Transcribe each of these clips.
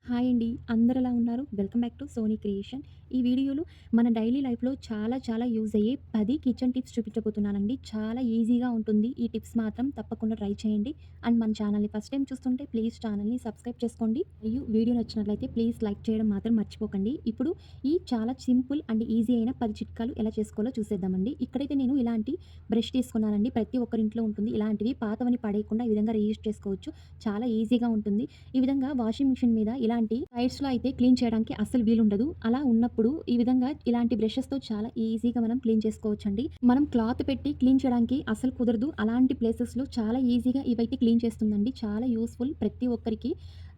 Hi అండి. అందరెలా ఉన్నారు? Welcome back to Sony creation. ఈ వీడియోలో మన డైలీ లైఫ్‌లో చాలా యూజ్ అయ్యే 10 కిచెన్ టిప్స్ చూపించబోతున్నానండి. చాలా ఈజీగా ఉంటుంది. ఈ టిప్స్ మాత్రం తప్పకుండా ట్రై చేయండి. అండ్ మన ఛానల్‌ని ఫస్ట్ టైమ్ చూస్తుంటే ప్లీజ్ ఛానల్‌ని సబ్స్క్రైబ్ చేసుకోండి. మరియు వీడియో నచ్చినట్లయితే ప్లీజ్ లైక్ చేయడం మాత్రం మర్చిపోకండి. ఇప్పుడు ఈ చాలా సింపుల్ అండ్ ఈజీ అయిన 10 చిట్కాలు ఎలా చేసుకోవాలో చూసేద్దామండి. ఇక్కడైతే నేను ఇలాంటి బ్రష్ తీసుకున్నానండి. ప్రతి ఒక్కరి ఇంట్లో ఉంటుంది. ఇలాంటివి పాతవని పడేయకుండా ఈ విధంగా రీయూజ్ చేసుకోవచ్చు. చాలా ఈజీగా ఉంటుంది. ఈ విధంగా వాషింగ్ మిషన్ మీద ఇలాంటి సైడ్స్‌లో అయితే క్లీన్ చేయడానికి అస్సలు వీలుండదు. అలా ఉన్నప్పుడు ఈ విధంగా ఇలాంటి బ్రషెస్‌తో చాలా ఈజీగా మనం క్లీన్ చేసుకోవచ్చండి. మనం క్లాత్ పెట్టి క్లీన్ చేయడానికి అస్సలు కుదరదు. అలాంటి ప్లేసెస్‌లో చాలా ఈజీగా ఇవైతే క్లీన్ చేస్తుందండి. చాలా యూజ్‌ఫుల్ ప్రతి ఒక్కరికి.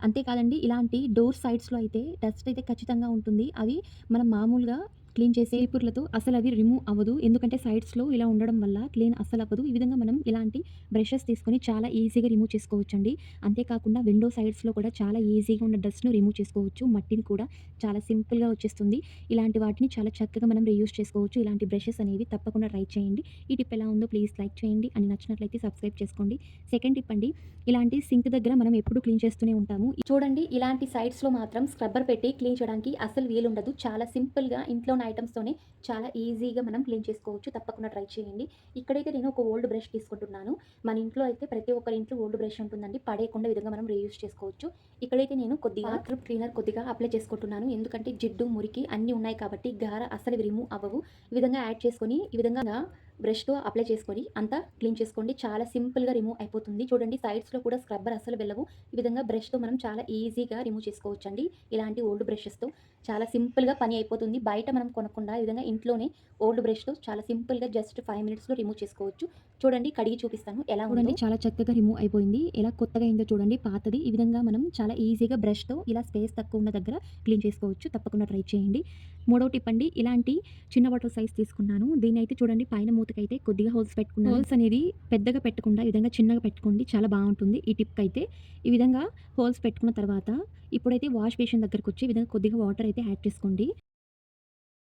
అంతే కాదండి, ఇలాంటి డోర్ సైడ్స్‌లో అయితే డస్ట్ అయితే ఖచ్చితంగా ఉంటుంది. అవి మనం మామూలుగా క్లీన్ చేసే చీపుర్లతో అసలవి రిమూవ్ అవ్వదు. ఎందుకంటే సైడ్స్‌లో ఇలా ఉండడం వల్ల క్లీన్ అస్సలవ్వదు. ఈ విధంగా మనం ఇలాంటి బ్రషెస్ తీసుకొని చాలా ఈజీగా రిమూవ్ చేసుకోవచ్చండి. అంతేకాకుండా విండో సైడ్స్‌లో కూడా చాలా ఈజీగా ఉన్న డస్ట్‌ను రిమూవ్ చేసుకోవచ్చు. మట్టిని కూడా చాలా సింపుల్‌గా వచ్చేస్తుంది. ఇలాంటి వాటిని చాలా చక్కగా మనం రీయూజ్ చేసుకోవచ్చు. ఇలాంటి బ్రషెస్ అనేవి తప్పకుండా ట్రై చేయండి. ఈ టిప్ ఎలా ఉందో ప్లీజ్ లైక్ చేయండి. అని నచ్చినట్లయితే సబ్స్క్రైబ్ చేసుకోండి. సెకండ్ టిప్ అండి. ఇలాంటి సింక్ దగ్గర మనం ఎప్పుడు క్లీన్ చేస్తూనే ఉంటాము. చూడండి, ఇలాంటి సైడ్స్‌లో మాత్రం స్క్రబ్బర్ పెట్టి క్లీన్ చేయడానికి అస్సలు వీలుండదు. చాలా సింపుల్‌గా ఇంట్లో ఉన్న ఐటెమ్స్‌తోనే చాలా ఈజీగా మనం క్లీన్ చేసుకోవచ్చు. తప్పకుండా ట్రై చేయండి. ఇక్కడైతే నేను ఒక ఓల్డ్ బ్రష్ తీసుకుంటున్నాను. మన ఇంట్లో అయితే ప్రతి ఒక్కరి ఇంట్లో ఓల్డ్ బ్రష్ ఉంటుందండి. పడేయకుండా ఈ విధంగా మనం రీయూజ్ చేసుకోవచ్చు. ఇక్కడైతే నేను కొద్దిగా బాత్రూమ్ క్లీనర్ కొద్దిగా అప్లై చేసుకుంటున్నాను. ఎందుకంటే జిడ్డు, మురికి అన్నీ ఉన్నాయి కాబట్టి గార అస్సలు రిమూవ్ అవ్వవు. ఈ విధంగా యాడ్ చేసుకొని ఈ విధంగా బ్రష్‌తో అప్లై చేసుకొని అంతా క్లీన్ చేసుకోండి. చాలా సింపుల్‌గా రిమూవ్ అయిపోతుంది. చూడండి, సైడ్స్‌లో కూడా స్క్రబ్బర్ అస్సలు వెళ్ళవు. ఈ విధంగా బ్రష్‌తో మనం చాలా ఈజీగా రిమూవ్ చేసుకోవచ్చండి. ఇలాంటి ఓల్డ్ బ్రషెస్‌తో చాలా సింపుల్‌గా పని అయిపోతుంది. బయట మనం కొనకుండా ఈ విధంగా ఇంట్లోనే ఓల్డ్ బ్రష్‌తో చాలా సింపుల్‌గా జస్ట్ 5 మినిట్స్‌లో రిమూవ్ చేసుకోవచ్చు. చూడండి, కడిగి చూపిస్తాను ఎలా ఉందో. చూడండి, చాలా చక్కగా రిమూవ్ అయిపోయింది. ఎలా కొత్తగా అయిందో చూడండి, పాతది. ఈ విధంగా మనం చాలా ఈజీగా బ్రష్‌తో ఇలా స్పేస్ తక్కువ ఉన్న దగ్గర క్లీన్ చేసుకోవచ్చు. తప్పకుండా ట్రై చేయండి. మూడో టిప్ అండి. ఇలాంటి చిన్న బాటిల్ సైజ్ తీసుకున్నాను. దీన్నైతే చూడండి, పైన మూతకైతే కొద్దిగా హోల్స్ పెట్టుకున్నాను. హోల్స్ అనేది పెద్దగా పెట్టకుండా ఈ విధంగా చిన్నగా పెట్టుకోండి. చాలా బావుంటుంది ఈ టిప్‌కైతే. ఈ విధంగా హోల్స్ పెట్టుకున్న తర్వాత ఇప్పుడైతే వాష్ బేసిన్ దగ్గరకొచ్చి ఈ విధంగా కొద్దిగా వాటర్ అయితే యాడ్ చేసుకోండి.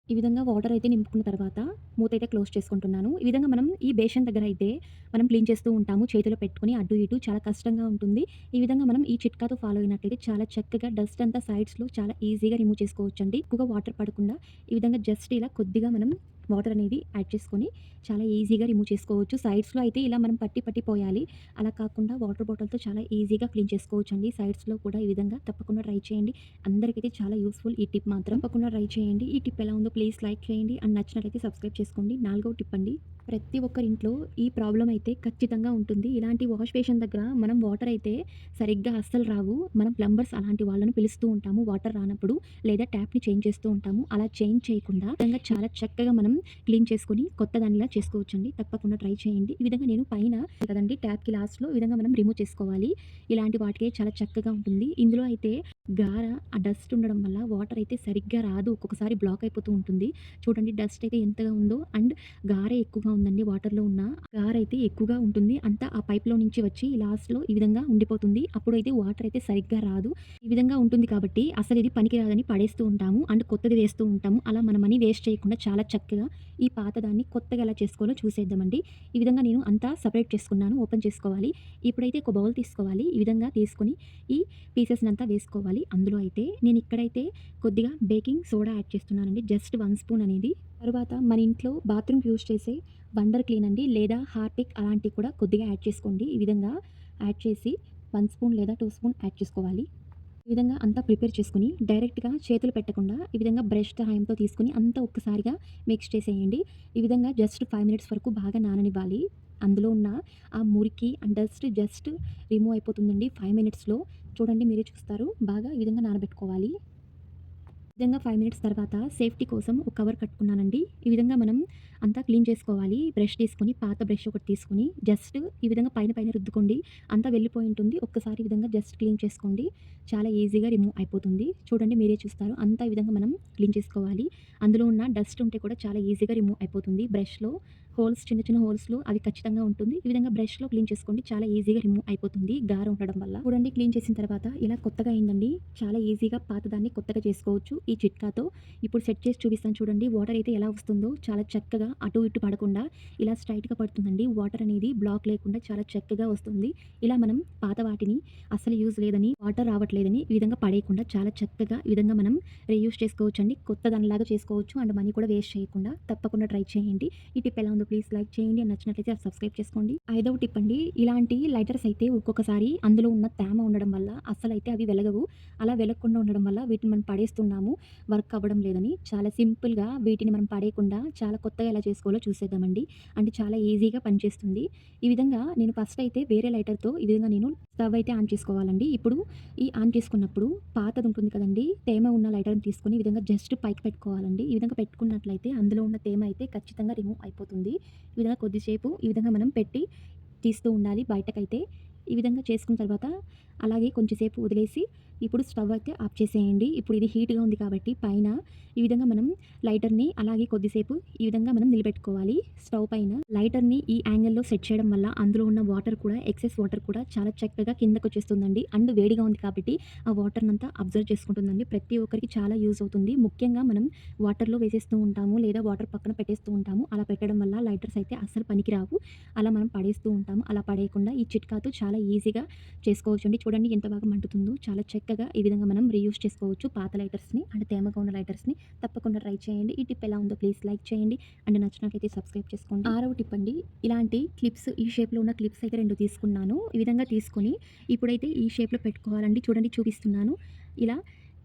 ఈ విధంగా వాటర్ అయితే నింపుకున్న తర్వాత మూతైతే క్లోజ్ చేసుకుంటున్నాను. ఈ విధంగా మనం ఈ బేషన్ దగ్గర అయితే మనం క్లీన్ చేస్తూ ఉంటాము. చేతిలో పెట్టుకొని అటు ఇటు చాలా కష్టంగా ఉంటుంది. ఈ విధంగా మనం ఈ చిట్కాతో ఫాలో అయినట్లయితే చాలా చక్కగా డస్ట్ అంతా సైడ్స్‌లో చాలా ఈజీగా రిమూవ్ చేసుకోవచ్చండి. ఎక్కువగా వాటర్ పడకుండా ఈ విధంగా జస్ట్ ఇలా కొద్దిగా మనం వాటర్ అనేది యాడ్ చేసుకొని చాలా ఈజీగా రిమూవ్ చేసుకోవచ్చు. సైడ్స్‌లో అయితే ఇలా మనం పట్టి పోయాలి. అలా కాకుండా వాటర్ బాటిల్‌తో చాలా ఈజీగా క్లీన్ చేసుకోవచ్చండి. సైడ్స్‌లో కూడా ఈ విధంగా తప్పకుండా ట్రై చేయండి. అందరికైతే చాలా యూజ్‌ఫుల్ ఈ టిప్ మాత్రం. తప్పకుండా ట్రై చేయండి. ఈ టిప్ ఎలా ఉందో ప్లీజ్ లైక్ చేయండి. అండ్ నచ్చినట్లయితే సబ్స్క్రైబ్ చేసుకోండి. నాలుగవ టిప్ అండి. ప్రతి ఒక్కరి ఇంట్లో ఈ ప్రాబ్లమ్ అయితే ఖచ్చితంగా ఉంటుంది. ఇలాంటి వాష్ బేసిన్ దగ్గర మనం వాటర్ అయితే సరిగ్గా అస్సలు రావు. మనం ప్లంబర్స్ అలాంటి వాళ్ళని పిలుస్తూ ఉంటాము వాటర్ రానప్పుడు. లేదా ట్యాప్‌ని చేంజ్ చేస్తూ ఉంటాము. అలా చేంజ్ చేయకుండా ఈ విధంగా చాలా చక్కగా మనం క్లీన్ చేసుకొని కొత్త దానిలా చేసుకోవచ్చండి. తప్పకుండా ట్రై చేయండి. ఈ విధంగా నేను పైన కదండీ ట్యాప్‌కి లాస్ట్‌లో ఈ విధంగా మనం రిమూవ్ చేసుకోవాలి. ఇలాంటి వాటికే చాలా చక్కగా ఉంటుంది. ఇందులో అయితే గార, ఆ డస్ట్ ఉండడం వల్ల వాటర్ అయితే సరిగ్గా రాదు. ఒక్కొక్కసారి బ్లాక్ అయిపోతూ ఉంటుంది. చూడండి, డస్ట్ అయితే ఎంతగా ఉందో అండ్ గారె ఎక్కువగా ఉందండి. వాటర్‌లో ఉన్న గారైతే ఎక్కువగా ఉంటుంది. అంతా ఆ పైప్‌లో నుంచి వచ్చి లాస్ట్‌లో ఈ విధంగా ఉండిపోతుంది. అప్పుడైతే వాటర్ అయితే సరిగ్గా రాదు. ఈ విధంగా ఉంటుంది కాబట్టి అసలు ఇది పనికిరాదని పడేస్తూ ఉంటాము. అండ్ కొత్తది వేస్తూ ఉంటాము. అలా మన మనీ వేస్ట్ చేయకుండా చాలా చక్కగా ఈ పాతదాన్ని కొత్తగా ఎలా చేసుకోవాలో చూసేద్దామండి. ఈ విధంగా నేను అంతా సెపరేట్ చేసుకున్నాను. ఓపెన్ చేసుకోవాలి. ఇప్పుడైతే ఒక బౌల్ తీసుకోవాలి. ఈ విధంగా తీసుకొని ఈ పీసెస్‌నంతా వేసుకోవాలి. అందులో అయితే నేను ఇక్కడైతే కొద్దిగా బేకింగ్ సోడా యాడ్ చేస్తున్నానండి. జస్ట్ 1 స్పూన్ అనేది. తరువాత మన ఇంట్లో బాత్రూమ్‌కి యూజ్ చేసే వండర్ క్లీన్ అండి, లేదా హార్పిక్ అలాంటివి కూడా కొద్దిగా యాడ్ చేసుకోండి. ఈ విధంగా యాడ్ చేసి 1 స్పూన్ లేదా 2 స్పూన్ యాడ్ చేసుకోవాలి. ఈ విధంగా అంతా ప్రిపేర్ చేసుకొని డైరెక్ట్‌గా చేతులు పెట్టకుండా ఈ విధంగా బ్రష్ సహాయంతో తీసుకొని అంతా ఒక్కసారిగా మిక్స్ చేసేయండి. ఈ విధంగా జస్ట్ 5 మినిట్స్ వరకు బాగా నాననివ్వాలి. అందులో ఉన్న ఆ మురికి అండ్ డస్ట్ జస్ట్ రిమూవ్ అయిపోతుందండి 5 మినిట్స్‌లో. చూడండి, మీరే చూస్తారు. బాగా ఈ విధంగా నానబెట్టుకోవాలి. ఈ విధంగా 5 మినిట్స్ తర్వాత సేఫ్టీ కోసం ఒక కవర్ కట్టుకున్నానండి. ఈ విధంగా మనం అంతా క్లీన్ చేసుకోవాలి. బ్రష్ తీసుకొని, పాత బ్రష్ ఒకటి తీసుకొని జస్ట్ ఈ విధంగా పైన రుద్దుకోండి. అంతా వెళ్ళిపోయి ఉంటుంది. ఒక్కసారి ఈ విధంగా జస్ట్ క్లీన్ చేసుకోండి. చాలా ఈజీగా రిమూవ్ అయిపోతుంది. చూడండి, మీరే చూస్తారు. అంతా ఈ విధంగా మనం క్లీన్ చేసుకోవాలి. అందులో ఉన్న డస్ట్ ఉంటే కూడా చాలా ఈజీగా రిమూవ్ అయిపోతుంది బ్రష్‌లో. హోల్స్ చిన్న చిన్న హోల్స్‌లో అవి ఖచ్చితంగా ఉంటుంది. ఈ విధంగా బ్రష్‌లో క్లీన్ చేసుకోండి. చాలా ఈజీగా రిమూవ్ అయిపోతుంది గారం ఉండడం వల్ల. చూడండి క్లీన్ చేసిన తర్వాత ఇలా కొత్తగా అయిందండి. చాలా ఈజీగా పాతదాన్ని కొత్తగా చేసుకోవచ్చు ఈ చిట్కాతో. ఇప్పుడు సెట్ చేసి చూపిస్తాను చూడండి. వాటర్ అయితే ఎలా వస్తుందో చాలా చక్కగా అటు ఇటు పడకుండా ఇలా స్ట్రెయిట్‌గా పడుతుందండి. వాటర్ అనేది బ్లాక్ లేకుండా చాలా చక్కగా వస్తుంది. ఇలా మనం పాత వాటిని అస్సలు యూజ్ లేదని, వాటర్ రావట్లేదని ఈ విధంగా పడేయకుండా చాలా చక్కగా ఈ విధంగా మనం రీయూజ్ చేసుకోవచ్చండి. కొత్త దానిలాగా చేసుకోవచ్చు. అండ్ మనీ కూడా వేస్ట్ చేయకుండా తప్పకుండా ట్రై చేయండి. ఈ టిప్ ఎలా ఉందో ప్లీజ్ లైక్ చేయండి. అండ్ నచ్చినట్లయితే సబ్స్క్రైబ్ చేసుకోండి. ఐదవ టిప్ అండి. ఇలాంటి లైటర్స్ అయితే ఒక్కొక్కసారి అందులో ఉన్న తేమ ఉండడం వల్ల అస్సలైతే అవి వెలగవు. అలా వెలగకుండా ఉండడం వల్ల వీటిని మనం పడేస్తున్నాము. వర్క్ అవ్వడం లేదని. చాలా సింపుల్‌గా వీటిని మనం పడేయకుండా చాలా కొత్తగా ఎలా చేసుకోవాలో చూసేద్దామండి. అంటే చాలా ఈజీగా పనిచేస్తుంది. ఈ విధంగా నేను ఫస్ట్ అయితే వేరే లైటర్‌తో ఈ విధంగా నేను స్టవ్ అయితే ఆన్ చేసుకోవాలండి. ఇప్పుడు ఈ ఆన్ చేసుకున్నప్పుడు పాతది ఉంటుంది కదండీ! తేమ ఉన్న లైటర్‌ని తీసుకొని ఈ విధంగా జస్ట్ పైకి పెట్టుకోవాలండి. ఈ విధంగా పెట్టుకున్నట్లయితే అందులో ఉన్న తేమ అయితే ఖచ్చితంగా రిమూవ్ అయిపోతుంది. ఈ విధంగా కొద్దిసేపు ఈ విధంగా మనం పెట్టి తీస్తూ ఉండాలి బయటకైతే. ఈ విధంగా చేసుకున్న తర్వాత అలాగే కొంచెం సేపు వదిలేసి ఇప్పుడు స్టవ్ అయితే ఆఫ్ చేసేయండి. ఇప్పుడు ఇది హీట్‌గా ఉంది కాబట్టి పైన ఈ విధంగా మనం లైటర్‌ని అలాగే కొద్దిసేపు ఈ విధంగా మనం నిలబెట్టుకోవాలి స్టవ్ పైన. లైటర్‌ని ఈ యాంగిల్‌లో సెట్ చేయడం వల్ల అందులో ఉన్న వాటర్ కూడా ఎక్సెస్ వాటర్ కూడా చాలా చక్కగా కిందకొచ్చేస్తుందండి. అండ్ వేడిగా ఉంది కాబట్టి ఆ వాటర్‌నంతా అబ్జర్వ్ చేసుకుంటుందండి. ప్రతి ఒక్కరికి చాలా యూజ్ అవుతుంది. ముఖ్యంగా మనం వాటర్‌లో వేసేస్తూ ఉంటాము లేదా వాటర్ పక్కన పెట్టేస్తూ ఉంటాము. అలా పెట్టడం వల్ల లైటర్స్ అయితే అస్సలు పనికిరావు. అలా మనం పడేస్తూ ఉంటాము. అలా పడేయకుండా ఈ చిట్కాతో చాలా ఈజీగా చేసుకోవచ్చండి. చూడండి ఎంత బాగా మండుతుందో. చాలా చక్కగా ఈ విధంగా మనం రీయూజ్ చేసుకోవచ్చు పాత లైటర్స్‌ని అండ్ తేమగా ఉన్న లైటర్స్‌ని. తప్పకుండా ట్రై చేయండి. ఈ టిప్ ఎలా ఉందో ప్లీజ్ లైక్ చేయండి. అండ్ నచ్చినట్లయితే సబ్స్క్రైబ్ చేసుకోండి. ఆరవ టిప్ అండి. ఇలాంటి క్లిప్స్ ఈ షేప్‌లో ఉన్న క్లిప్స్ అయితే 2 తీసుకున్నాను. ఈ విధంగా తీసుకొని ఇప్పుడైతే ఈ షేప్‌లో పెట్టుకోవాలండి. చూడండి చూపిస్తున్నాను. ఇలా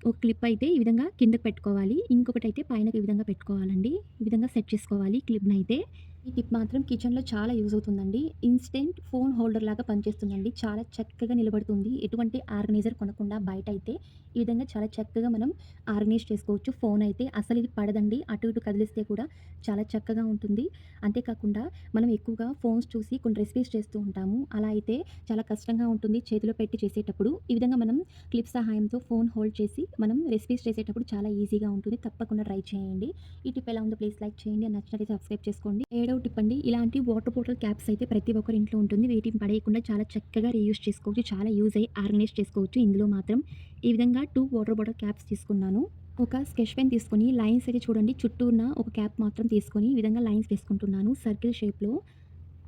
ఒక క్లిప్ అయితే ఈ విధంగా కిందకి పెట్టుకోవాలి. ఇంకొకటైతే పైనకి ఈ విధంగా పెట్టుకోవాలండి. ఈ విధంగా సెట్ చేసుకోవాలి క్లిప్‌నైతే. ఈ టిప్ మాత్రం కిచెన్‌లో చాలా యూజ్ అవుతుందండి. ఇన్‌స్టెంట్ ఫోన్ హోల్డర్ లాగా పనిచేస్తుందండి. చాలా చక్కగా నిలబడుతుంది. ఎటువంటి ఆర్గనైజర్ కొనకుండా బయటైతే ఈ విధంగా చాలా చక్కగా మనం ఆర్గనైజ్ చేసుకోవచ్చు. ఫోన్ అయితే అసలు ఇది పడదండి. అటు ఇటు కదిలిస్తే కూడా చాలా చక్కగా ఉంటుంది. అంతేకాకుండా మనం ఎక్కువగా ఫోన్స్ చూసి కొన్ని రెసిపీస్ చేస్తూ ఉంటాము. అలా అయితే చాలా కష్టంగా ఉంటుంది చేతిలో పెట్టి చేసేటప్పుడు. ఈ విధంగా మనం క్లిప్ సహాయంతో ఫోన్ హోల్డ్ చేసి మనం రెసిపీస్ చేసేటప్పుడు చాలా ఈజీగా ఉంటుంది. తప్పకుండా ట్రై చేయండి. ఈ టిప్ ఎలా ఉందో ప్లీజ్ లైక్ చేయండి. నచ్చినట్లయితే సబ్స్క్రైబ్ చేసుకోండి. ఏడవ టిప్ అండి. ఇలాంటి వాటర్ బాటిల్ క్యాప్స్ అయితే ప్రతి ఒక్కరి ఇంట్లో ఉంటుంది. వీటిని పడేయకుండా చాలా చక్కగా రీయూజ్ చేసుకోవచ్చు. చాలా యూజ్ అయ్యి ఆర్గనైజ్ చేసుకోవచ్చు. ఇందులో మాత్రం ఈ విధంగా 2 వాటర్ బాటిల్ క్యాప్స్ తీసుకున్నాను. ఒక స్కెచ్ పెన్ తీసుకొని లైన్స్ అయితే చూడండి చుట్టూన ఒక క్యాప్ మాత్రం తీసుకొని ఈ విధంగా లైన్స్ వేసుకుంటున్నాను సర్కిల్ షేప్‌లో.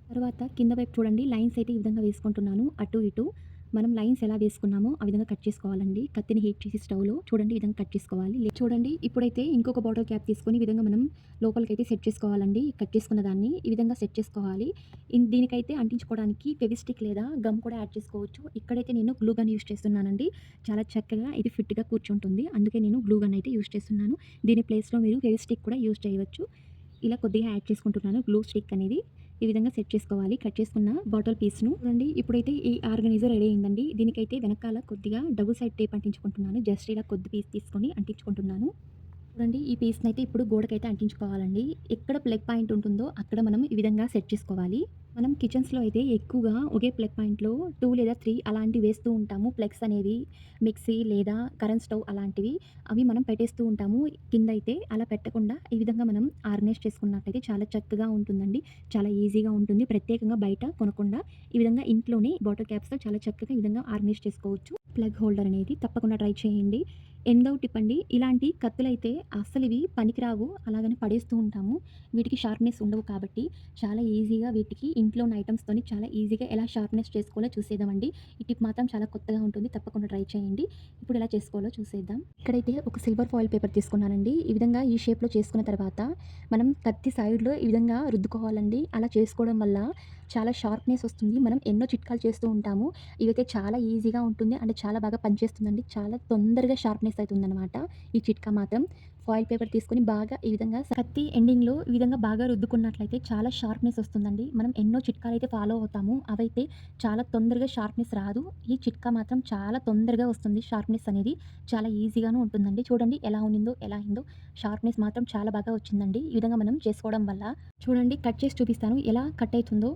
తర్వాత కింద వైపు చూడండి లైన్స్ అయితే ఈ విధంగా వేసుకుంటున్నాను అటు ఇటు. మనం లైన్స్ ఎలా వేసుకున్నామో ఆ విధంగా కట్ చేసుకోవాలండి. కత్తిని హీట్ చేసి స్టవ్‌లో చూడండి ఈ విధంగా కట్ చేసుకోవాలి. చూడండి ఇప్పుడైతే ఇంకొక బాటిల్ క్యాప్ తీసుకొని ఈ విధంగా మనం లోపలికైతే సెట్ చేసుకోవాలండి. కట్ చేసుకున్న దాన్ని ఈ విధంగా సెట్ చేసుకోవాలి. దీనికైతే అంటించుకోవడానికి ఫెవిస్టిక్ లేదా గమ్ కూడా యాడ్ చేసుకోవచ్చు. ఇక్కడైతే నేను గ్లూ గన్ యూజ్ చేస్తున్నానండి. చాలా చక్కగా ఇది ఫిట్‌గా కూర్చుంటుంది. అందుకే నేను గ్లూ గన్ అయితే యూజ్ చేస్తున్నాను. దీని ప్లేస్‌లో మీరు ఫెవిస్టిక్ కూడా యూజ్ చేయవచ్చు. ఇలా కొద్దిగా యాడ్ చేసుకుంటున్నాను గ్లూ స్టిక్ అనేది. ఈ విధంగా సెట్ చేసుకోవాలి. కట్ చేసుకున్న బాటిల్ పీస్‌ను. చూడండి ఇప్పుడైతే ఈ ఆర్గనైజర్ రెడీ అయిందండి. దీనికైతే వెనకాల కొద్దిగా డబుల్ సైడ్ టేప్ అంటించుకుంటున్నాను. జస్ట్ ఇలా కొద్ది పీస్ తీసుకొని అంటించుకుంటున్నాను. చూడండి ఈ పీస్‌నైతే ఇప్పుడు గోడకైతే అంటించుకోవాలండి. ఎక్కడ ప్లగ్ పాయింట్ ఉంటుందో అక్కడ మనం ఈ విధంగా సెట్ చేసుకోవాలి. మనం కిచెన్స్‌లో అయితే ఎక్కువగా ఒకే ప్లగ్ పాయింట్‌లో 2 లేదా 3 అలాంటివి వేస్తూ ఉంటాము. ప్లగ్స్ అనేవి మిక్సీ లేదా కరెంట్ స్టవ్ అలాంటివి. అవి మనం పెట్టేస్తూ ఉంటాము కిందైతే. అలా పెట్టకుండా ఈ విధంగా మనం ఆర్గనైజ్ చేసుకున్నట్టయితే చాలా చక్కగా ఉంటుందండి. చాలా ఈజీగా ఉంటుంది. ప్రత్యేకంగా బయట కొనకుండా ఈ విధంగా ఇంట్లోనే బాటిల్ క్యాప్స్‌తో చాలా చక్కగా ఈ విధంగా ఆర్గనైజ్ చేసుకోవచ్చు. ప్లగ్ హోల్డర్ అనేది తప్పకుండా ట్రై చేయండి. ఎనిమిదవ టిప్ అండి. ఇలాంటి కత్తులైతే అస్సలివి పనికిరావు. అలాగని పడేస్తూ ఉంటాము. వీటికి షార్ప్‌నెస్ ఉండవు కాబట్టి చాలా ఈజీగా వీటికి ఇంట్లో ఉన్న ఐటెమ్స్‌తోని చాలా ఈజీగా ఎలా షార్ప్‌నెస్ చేసుకోవాలో చూసేద్దామండి. ఈ టిప్ మాత్రం చాలా కొత్తగా ఉంటుంది. తప్పకుండా ట్రై చేయండి. ఇప్పుడు ఎలా చేసుకోవాలో చూసేద్దాం. ఇక్కడైతే ఒక సిల్వర్ ఫాయిల్ పేపర్ తీసుకున్నానండి. ఈ విధంగా ఈ షేప్‌లో చేసుకున్న తర్వాత మనం కత్తి సైడ్‌లో ఈ విధంగా రుద్దుకోవాలండి. అలా చేసుకోవడం వల్ల చాలా షార్ప్‌నెస్ వస్తుంది. మనం ఎన్నో చిట్కాలు చేస్తూ ఉంటాము. ఇదైతే చాలా ఈజీగా ఉంటుంది. అంటే చాలా బాగా పనిచేస్తుందండి. చాలా తొందరగా షార్ప్‌నెస్ అయితుందనమాట. ఈ చిట్కా మాత్రం ఫాయిల్ పేపర్ తీసుకొని బాగా ఈ విధంగా కత్తి ఎండింగ్‌లో ఈ విధంగా బాగా రుద్దుకున్నట్లయితే చాలా షార్ప్‌నెస్ వస్తుందండి. మనం ఎన్నో చిట్కాలైతే ఫాలో అవుతాము. అవైతే చాలా తొందరగా షార్ప్‌నెస్ రాదు. ఈ చిట్కా మాత్రం చాలా తొందరగా వస్తుంది. షార్ప్‌నెస్ అనేది చాలా ఈజీగాను ఉంటుందండి. చూడండి ఎలా ఉన్నిందో, ఎలా అయిందో. షార్ప్‌నెస్ మాత్రం చాలా బాగా వచ్చిందండి. ఈ విధంగా మనం చేసుకోవడం వల్ల చూడండి కట్ చేసి చూపిస్తాను ఎలా కట్ అయితుందో.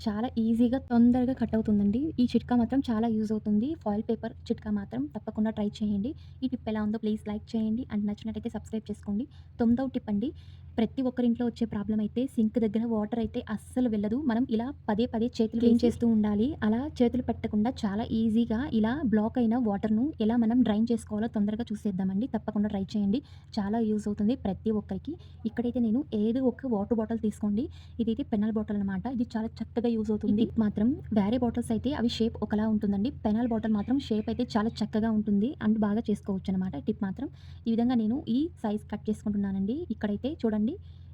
చాలా ఈజీగా తొందరగా కట్ అవుతుందండి. ఈ చిట్కా మాత్రం చాలా యూజ్ అవుతుంది. ఫాయిల్ పేపర్ చిట్కా మాత్రం తప్పకుండా ట్రై చేయండి. ఈ టిప్ ఎలా ఉందో ప్లీజ్ లైక్ చేయండి. అండ్ నచ్చినట్టయితే సబ్స్క్రైబ్ చేసుకోండి. 9వ టిప్ అండి. ప్రతి ఒక్కరింట్లో వచ్చే ప్రాబ్లమ్ అయితే సింక్ దగ్గర వాటర్ అయితే అస్సలు వెళ్ళదు. మనం ఇలా పదే పదే చేతులు క్లీన్ చేస్తూ ఉండాలి. అలా చేతులు పెట్టకుండా చాలా ఈజీగా ఇలా బ్లాక్ అయిన వాటర్‌ను ఎలా మనం డ్రైన్ చేసుకోవాలో తొందరగా చూసేద్దామండి. తప్పకుండా ట్రై చేయండి. చాలా యూజ్ అవుతుంది ప్రతి ఒక్కరికి. ఇక్కడైతే నేను ఏదో ఒక వాటర్ బాటిల్ తీసుకోండి. ఇదైతే పెనాల్ బాటిల్ అనమాట. ఇది చాలా చక్కగా యూజ్ అవుతుంది. ఈ టిప్ మాత్రం వేరే బాటిల్స్ అయితే అవి షేప్ ఒకలా ఉంటుందండి. పెనాల్ బాటిల్ మాత్రం షేప్ అయితే చాలా చక్కగా ఉంటుంది. అండ్ బాగా చేసుకోవచ్చనమాట. టిప్ మాత్రం ఈ విధంగా నేను ఈ సైజ్ కట్ చేసుకుంటున్నానండి. ఇక్కడైతే చూడండి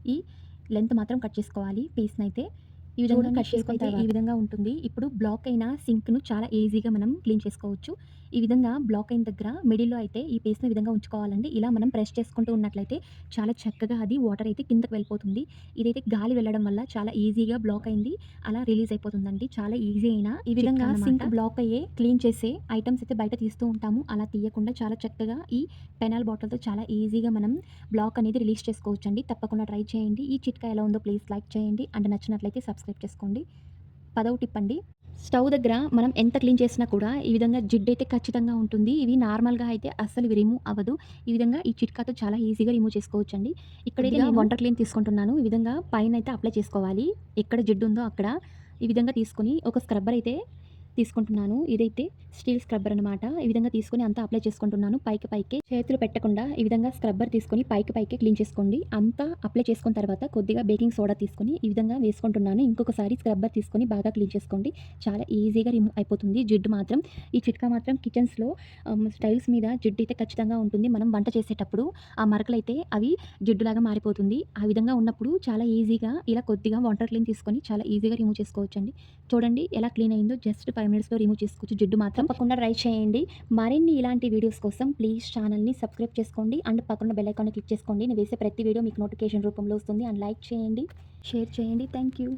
ఈ లెంత్ మాత్రం కట్ చేసుకోవాలి పీస్‌నైతే. ఈ విధంగా కట్ చేసుకున్న తర్వాత ఈ విధంగా ఉంటుంది. ఇప్పుడు బ్లాక్ అయిన సింక్‌ను చాలా ఈజీగా మనం క్లీన్ చేసుకోవచ్చు. ఈ విధంగా బ్లాక్ అయిన దగ్గర మిడిల్‌లో అయితే ఈ పీస్‌ని ఈ విధంగా ఉంచుకోవాలండి. ఇలా మనం ప్రెస్ చేసుకుంటూ ఉన్నట్లయితే చాలా చక్కగా అది వాటర్ అయితే కిందకి వెళ్ళిపోతుంది. ఇదైతే గాలి వెళ్ళడం వల్ల చాలా ఈజీగా బ్లాక్ అయింది. అలా రిలీజ్ అయిపోతుందండి. చాలా ఈజీ అయిన ఈ విధంగా సింక్ బ్లాక్ అయ్యే క్లీన్ చేసే ఐటెమ్స్ అయితే బయట తీస్తూ ఉంటాము. అలా తీయకుండా చాలా చక్కగా ఈ పెనాల్ బాటిల్‌తో చాలా ఈజీగా మనం బ్లాక్ అనేది రిలీజ్ చేసుకోవచ్చండి. తప్పకుండా ట్రై చేయండి. ఈ చిట్కా ఎలా ఉందో ప్లీజ్ లైక్ చేయండి. అండ్ నచ్చినట్లయితే సబ్స్క్రైబ్ చేసుకోండి. 10వ టిప్ అండి. స్టవ్ దగ్గర మనం ఎంత క్లీన్ చేసినా కూడా ఈ విధంగా జిడ్డయితే ఖచ్చితంగా ఉంటుంది. ఇవి నార్మల్‌గా అయితే అస్సలు ఇవి రిమూవ్ అవ్వదు. ఈ విధంగా ఈ చిట్కాతో చాలా ఈజీగా రిమూవ్ చేసుకోవచ్చండి. ఇక్కడైతే నేను వాటర్ క్లీన్ తీసుకుంటున్నాను. ఈ విధంగా పైనైతే అప్లై చేసుకోవాలి. ఎక్కడ జిడ్డుందో అక్కడ ఈ విధంగా తీసుకొని ఒక స్క్రబ్బర్ అయితే తీసుకుంటున్నాను. ఇదైతే స్టీల్ స్క్రబ్బర్ అనమాట. ఈ విధంగా తీసుకొని అంతా అప్లై చేసుకుంటున్నాను. పైకి పైకే చేతులు పెట్టకుండా ఈ విధంగా స్క్రబ్బర్ తీసుకొని పైకి పైకే క్లీన్ చేసుకోండి. అంతా అప్లై చేసుకున్న తర్వాత కొద్దిగా బేకింగ్ సోడా తీసుకొని ఈ విధంగా వేసుకుంటున్నాను. ఇంకొకసారి స్క్రబ్బర్ తీసుకొని బాగా క్లీన్ చేసుకోండి. చాలా ఈజీగా రిమూవ్ అయిపోతుంది జిడ్డు మాత్రం. ఈ చిట్కా మాత్రం కిచెన్స్‌లో టైల్స్ మీద జిడ్డు అయితే ఖచ్చితంగా ఉంటుంది. మనం వంట చేసేటప్పుడు ఆ మరకలైతే అవి జిడ్డులాగా మారిపోతుంది. ఆ విధంగా ఉన్నప్పుడు చాలా ఈజీగా ఇలా కొద్దిగా వాటర్ క్లీన్ తీసుకొని చాలా ఈజీగా రిమూవ్ చేసుకోవచ్చండి. చూడండి ఎలా క్లీన్ అయిందో జస్ట్ 5 మినిట్స్‌లో రిమూవ్ చేసుకోవచ్చు. జిడ్డు మాత్రం తప్పకుండా ట్రై చేయండి. మరిన్ని ఇలాంటి వీడియోస్ కోసం ప్లీజ్ ఛానల్‌ని సబ్స్క్రైబ్ చేసుకోండి. అండ్ పక్కన బెల్ ఐకాన్‌ని క్లిక్ చేసుకోండి. నేను వేసే ప్రతి వీడియో మీకు నోటిఫికేషన్ రూపంలో వస్తుంది. అండ్ లైక్ చేయండి, షేర్ చేయండి. Thank you.